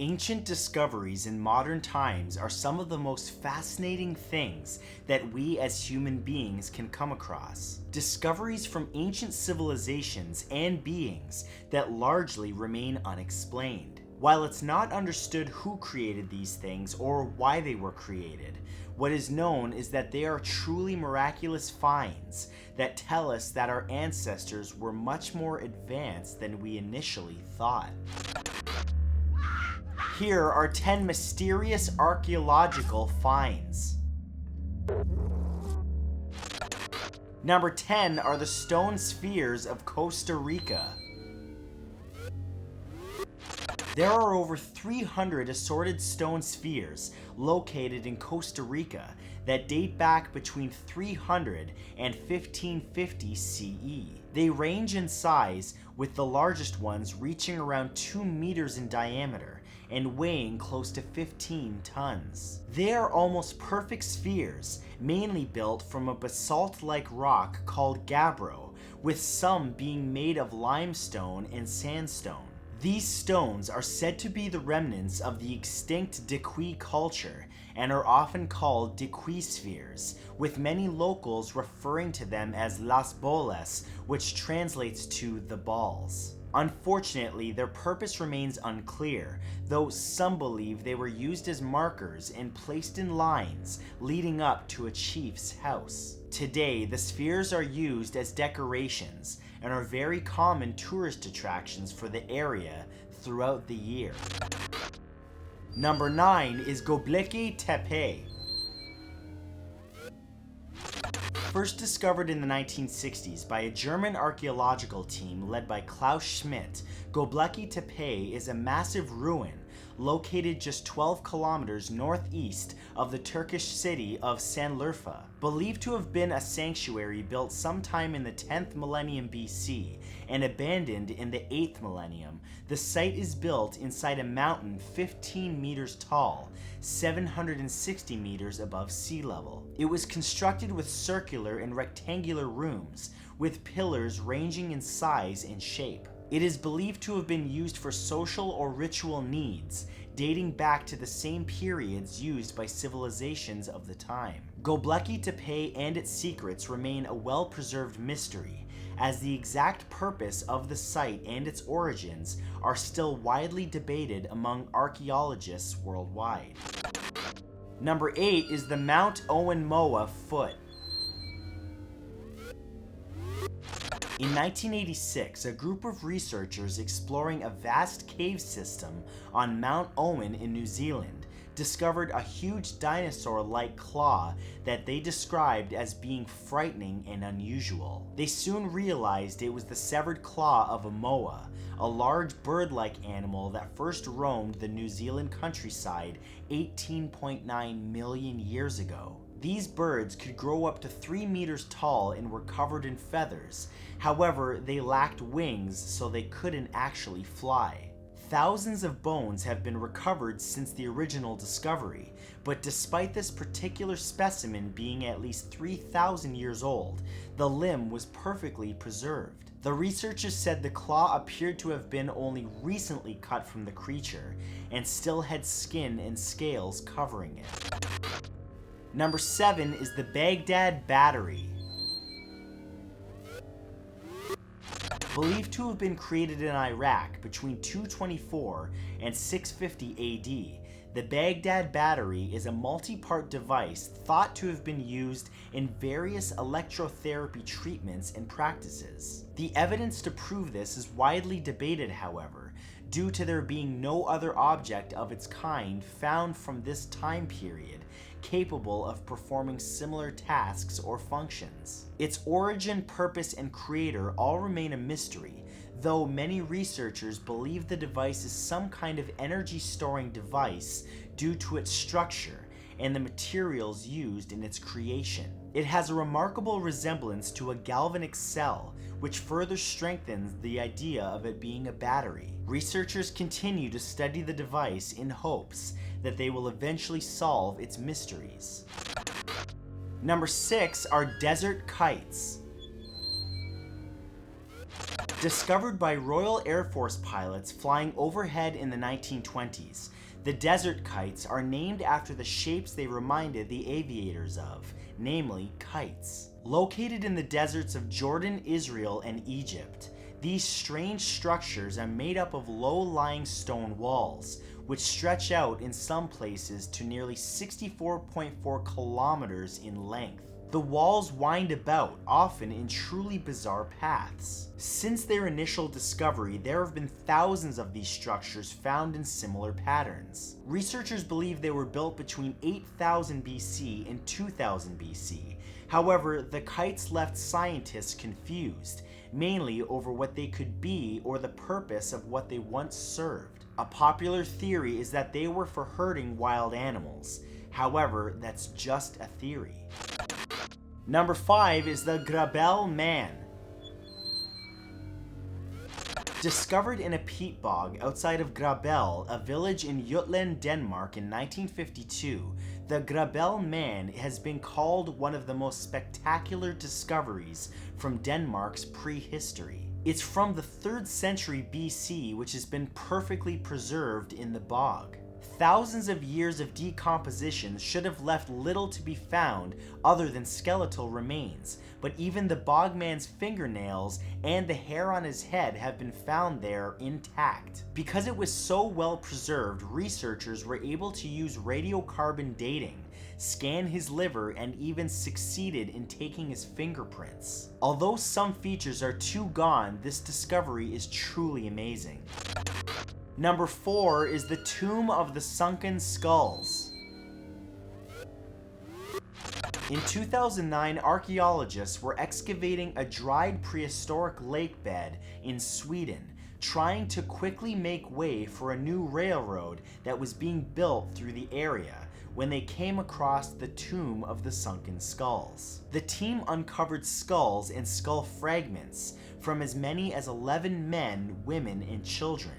Ancient discoveries in modern times are some of the most fascinating things that we as human beings can come across. Discoveries from ancient civilizations and beings that largely remain unexplained. While it's not understood who created these things or why they were created, what is known is that they are truly miraculous finds that tell us that our ancestors were much more advanced than we initially thought. Here are 10 mysterious archaeological finds. Number 10 are the stone spheres of Costa Rica. There are over 300 assorted stone spheres located in Costa Rica that date back between 300 and 1550 CE. They range in size, with the largest ones reaching around 2 meters in diameter and weighing close to 15 tons. They are almost perfect spheres, mainly built from a basalt-like rock called gabbro, with some being made of limestone and sandstone. These stones are said to be the remnants of the extinct Diqui culture and are often called Diqui spheres, with many locals referring to them as las bolas, which translates to the balls. Unfortunately, their purpose remains unclear, though some believe they were used as markers and placed in lines leading up to a chief's house. Today, the spheres are used as decorations and are very common tourist attractions for the area throughout the year. Number 9 is Gobliki Tepe. First discovered in the 1960s by a German archaeological team led by Klaus Schmidt, Gobliki Tepe is a massive ruin located just 12 kilometers northeast of the Turkish city of Sanliurfa. Believed to have been a sanctuary built sometime in the 10th millennium BC and abandoned in the 8th millennium, the site is built inside a mountain 15 meters tall, 760 meters above sea level. It was constructed with circular and rectangular rooms, with pillars ranging in size and shape. It is believed to have been used for social or ritual needs, dating back to the same periods used by civilizations of the time. Gobliki Tepe and its secrets remain a well-preserved mystery, as the exact purpose of the site and its origins are still widely debated among archaeologists worldwide. Number 8 is the Mount Owen Moa Foot. In 1986, a group of researchers exploring a vast cave system on Mount Owen in New Zealand discovered a huge dinosaur-like claw that they described as being frightening and unusual. They soon realized it was the severed claw of a moa, a large bird-like animal that first roamed the New Zealand countryside 18.9 million years ago. These birds could grow up to 3 meters tall and were covered in feathers. However, they lacked wings, so they couldn't actually fly. Thousands of bones have been recovered since the original discovery, but despite this particular specimen being at least 3,000 years old, the limb was perfectly preserved. The researchers said the claw appeared to have been only recently cut from the creature, and still had skin and scales covering it. Number 7 is the Baghdad Battery. Believed to have been created in Iraq between 224 and 650 AD, the Baghdad Battery is a multi-part device thought to have been used in various electrotherapy treatments and practices. The evidence to prove this is widely debated, however, due to there being no other object of its kind found from this time period capable of performing similar tasks or functions. Its origin, purpose, and creator all remain a mystery, though many researchers believe the device is some kind of energy-storing device due to its structure and the materials used in its creation. It has a remarkable resemblance to a galvanic cell, which further strengthens the idea of it being a battery. Researchers continue to study the device in hopes that they will eventually solve its mysteries. Number 6 are desert kites. Discovered by Royal Air Force pilots flying overhead in the 1920s, the desert kites are named after the shapes they reminded the aviators of, namely kites. Located in the deserts of Jordan, Israel, and Egypt, these strange structures are made up of low-lying stone walls, which stretch out in some places to nearly 64.4 kilometers in length. The walls wind about, often in truly bizarre paths. Since their initial discovery, there have been thousands of these structures found in similar patterns. Researchers believe they were built between 8000 BC and 2000 BC. However, the kites left scientists confused, mainly over what they could be or the purpose of what they once served. A popular theory is that they were for herding wild animals. However, that's just a theory. Number 5 is the Grabel Man. Discovered in a peat bog outside of Grabel, a village in Jutland, Denmark in 1952, the Grabel Man has been called one of the most spectacular discoveries from Denmark's prehistory. It's from the 3rd century BC, which has been perfectly preserved in the bog. Thousands of years of decomposition should have left little to be found other than skeletal remains, but even the bogman's fingernails and the hair on his head have been found there intact. Because it was so well preserved, researchers were able to use radiocarbon dating, scan his liver, and even succeeded in taking his fingerprints. Although some features are too gone, this discovery is truly amazing. Number 4 is the Tomb of the Sunken Skulls. In 2009, archaeologists were excavating a dried prehistoric lake bed in Sweden, trying to quickly make way for a new railroad that was being built through the area, when they came across the Tomb of the Sunken Skulls. The team uncovered skulls and skull fragments from as many as 11 men, women, and children,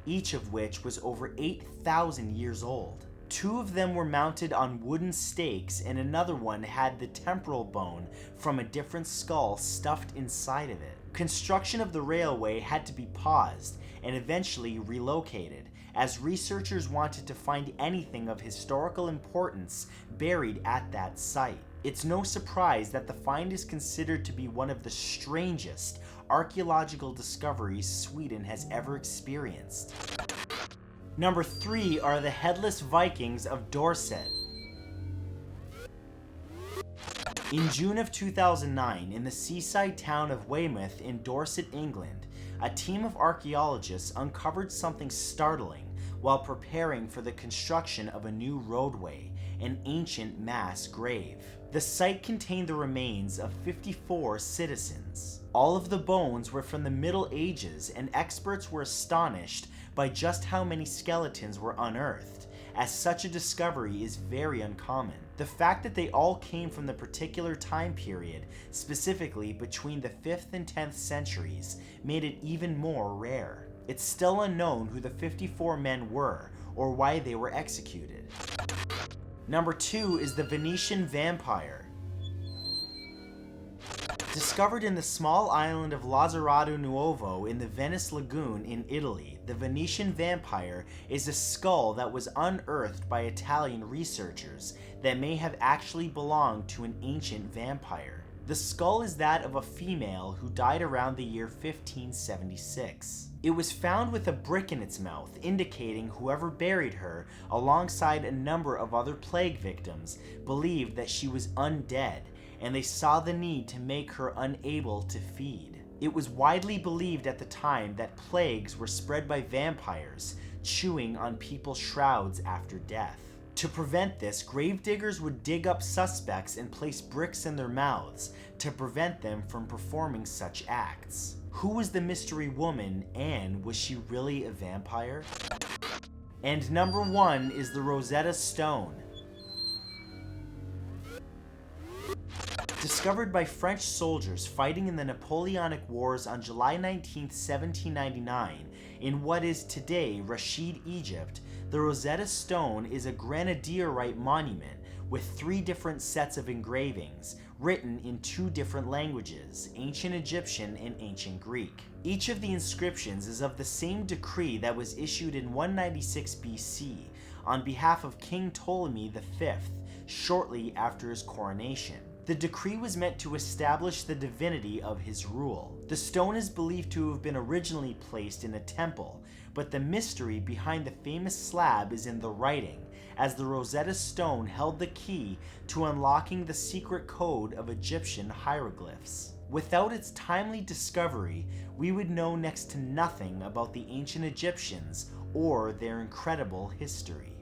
each of which was over 8,000 years old. 2 of them were mounted on wooden stakes, and another one had the temporal bone from a different skull stuffed inside of it. Construction of the railway had to be paused and eventually relocated, as researchers wanted to find anything of historical importance buried at that site. It's no surprise that the find is considered to be one of the strangest archaeological discoveries Sweden has ever experienced. Number 3 are the Headless Vikings of Dorset. In June of 2009, in the seaside town of Weymouth in Dorset, England, a team of archaeologists uncovered something startling while preparing for the construction of a new roadway, an ancient mass grave. The site contained the remains of 54 citizens. All of the bones were from the Middle Ages, and experts were astonished by just how many skeletons were unearthed, as such a discovery is very uncommon. The fact that they all came from the particular time period, specifically between the 5th and 10th centuries, made it even more rare. It's still unknown who the 54 men were or why they were executed. Number 2 is the Venetian Vampire. Discovered in the small island of Lazzarato Nuovo in the Venice Lagoon in Italy, the Venetian Vampire is a skull that was unearthed by Italian researchers that may have actually belonged to an ancient vampire. The skull is that of a female who died around the year 1576. It was found with a brick in its mouth, indicating whoever buried her, alongside a number of other plague victims, believed that she was undead, and they saw the need to make her unable to feed. It was widely believed at the time that plagues were spread by vampires, chewing on people's shrouds after death. To prevent this, gravediggers would dig up suspects and place bricks in their mouths to prevent them from performing such acts. Who was the mystery woman, and was she really a vampire? And number 1 is the Rosetta Stone. Discovered by French soldiers fighting in the Napoleonic Wars on July 19, 1799, in what is today Rashid, Egypt, the Rosetta Stone is a granadierite monument with 3 different sets of engravings, written in 2 different languages, Ancient Egyptian and Ancient Greek. Each of the inscriptions is of the same decree that was issued in 196 BC on behalf of King Ptolemy V shortly after his coronation. The decree was meant to establish the divinity of his rule. The stone is believed to have been originally placed in a temple, but the mystery behind the famous slab is in the writing, as the Rosetta Stone held the key to unlocking the secret code of Egyptian hieroglyphs. Without its timely discovery, we would know next to nothing about the ancient Egyptians or their incredible history.